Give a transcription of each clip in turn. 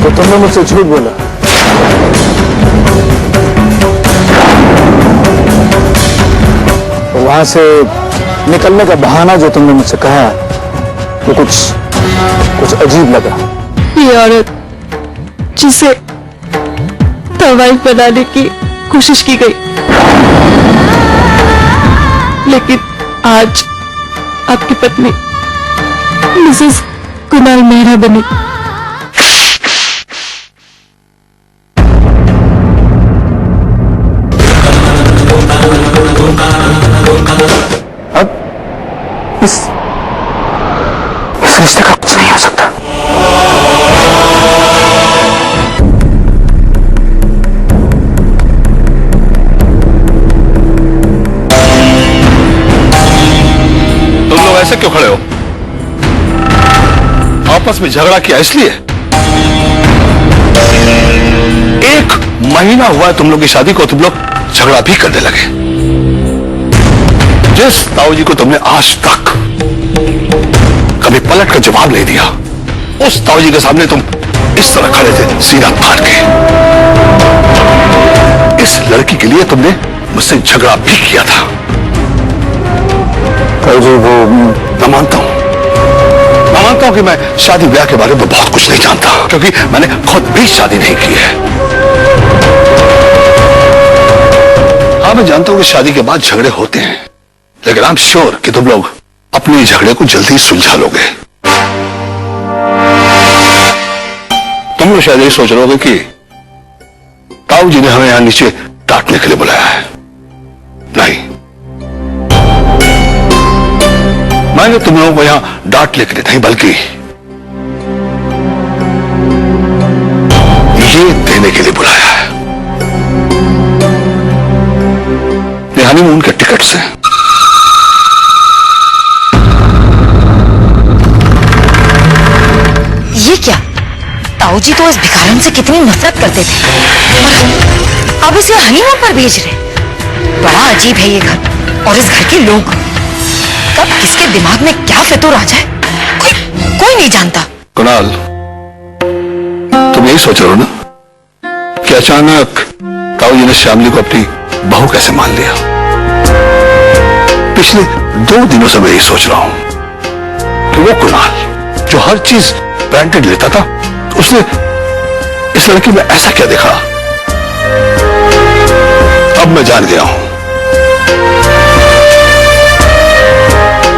तो तुमने मुझसे झूठ बोला। वहां से निकलने का बहाना जो तुमने मुझसे कहा वो कुछ अजीब लगा। ये औरत जिसे तवाइफ बनाने की कोशिश की गई, लेकिन आज आपकी पत्नी मिसेस कुणाल मेहरा बनी। अब इस रिश्ते का कुछ नहीं हो सकता। तुम लोग ऐसे क्यों खड़े हो? आपस में झगड़ा किया इसलिए? एक महीना हुआ है तुम लोग की शादी को, तुम लोग झगड़ा भी करने लगे। जिस ताऊ जी को तुमने आज तक कभी पलट कर जवाब नहीं दिया, उस ताऊ जी के सामने तुम इस तरह खड़े थे, सीना फाड़ के। इस लड़की के लिए तुमने मुझसे झगड़ा भी किया था। ताऊ जी वो मैं मानता हूं कि मैं शादी ब्याह के बारे में बहुत कुछ नहीं जानता, क्योंकि मैंने खुद भी शादी नहीं की है। हाँ, मैं जानता हूं कि शादी के बाद झगड़े होते हैं, लेकिन आई एम श्योर कि तुम लोग अपने झगड़े को जल्दी सुलझा लोगे। तुम लोग शायद यही सोच रहे होगे कि ताऊ जी ने हमें यहां नीचे डांटने के लिए बुलाया है। नहीं, मैंने तुम लोगों को यहां डांटने के लिए नहीं, बल्कि ये देने के लिए बुलाया है। ये हनीमून के टिकट्स हैं। ये क्या? ताऊ जी तो इस भिखारन से कितनी नफरत करते थे और अब इसे हनीमून पर भेज रहे। बड़ा अजीब है ये घर और इस घर के लोग। कब किसके दिमाग में क्या फितूर आ जाए कोई नहीं जानता। कुणाल, तुम यही सोच रहे हो ना कि अचानक ताऊ जी ने श्यामली को अपनी बहू कैसे मान लिया? पिछले 2 दिनों से मैं यही सोच रहा हूं कि वो कुणाल जो हर चीज ब्रांडेड लेता था, उसने इस लड़की में ऐसा क्या देखा? अब मैं जान गया हूं।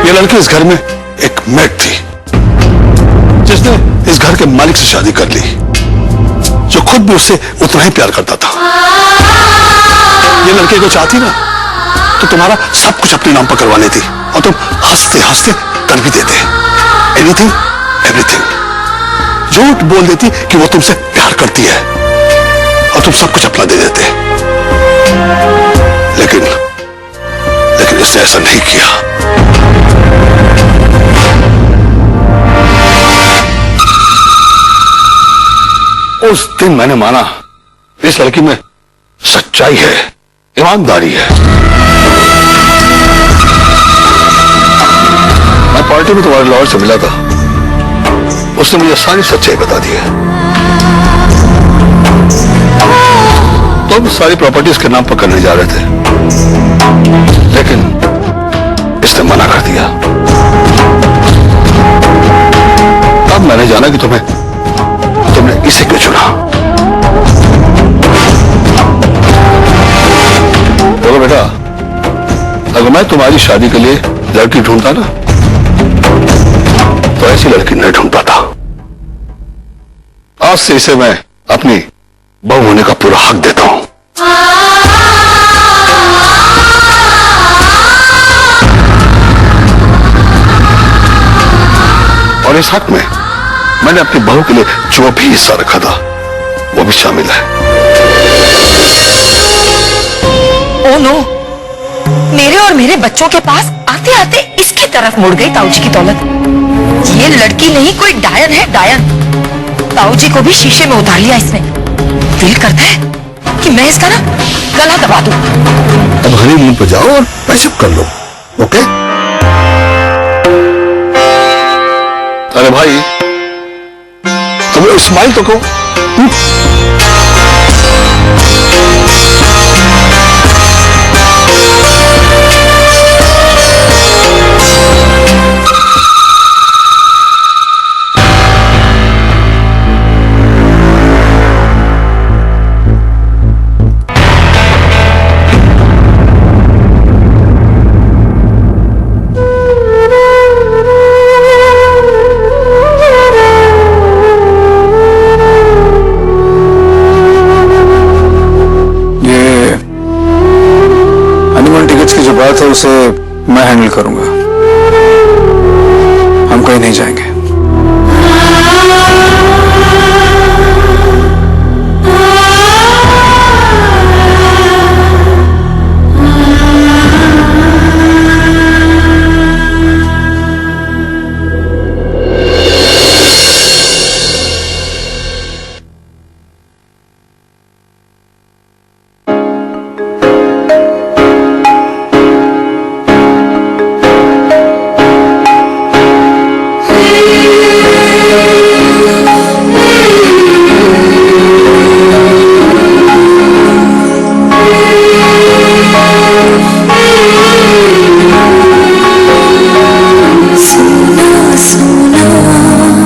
ये लड़की इस घर में एक मेड थी, जिसने इस घर के मालिक से शादी कर ली, जो खुद भी उससे उतना ही प्यार करता था। ये लड़की को चाहती ना तो तुम्हारा सब कुछ अपने नाम पर करवा लेती और तुम हंसते हंसते कर भी देते। Anything everything. झूठ बोल देती कि वो तुमसे प्यार करती है और तुम सब कुछ अपना दे देते। लेकिन इसने ऐसा नहीं किया। उस दिन मैंने माना इस लड़की में सच्चाई है, ईमानदारी है। मैं पार्टी में तुम्हारे लॉयर से मिला था, उसने मुझे सारी सच्चाई बता दी है। तुम सारी प्रॉपर्टीज के नाम पर करने जा रहे थे, लेकिन इसने मना कर दिया। तब मैंने जाना कि तुमने इसे क्यों चुना। देखो बेटा, अगर मैं तुम्हारी शादी के लिए लड़की ढूंढता ना तो ऐसी लड़की नहीं ढूंढ पाता। आज से इसे मैं अपनी बहू होने का पूरा हक देता हूं। और इस हक में मैंने अपनी बहू के लिए जो भी हिस्सा रखा था वो भी शामिल है। ओ नो, मेरे और मेरे बच्चों के पास आते आते इसकी तरफ मुड़ गई ताऊ जी की दौलत। ये लड़की नहीं, कोई डायन है, डायन। ताऊ जी को भी शीशे में उतार लिया इसने। दिल करता है कि मैं इसका ना गला दबा दूं। अब हनीमून पर जाओ और पैचअप कर लो, ओके? अरे भाई, तुम स्माइल तो करो। उसे मैं हैंडल करूंगा। हम कहीं नहीं जाएंगे।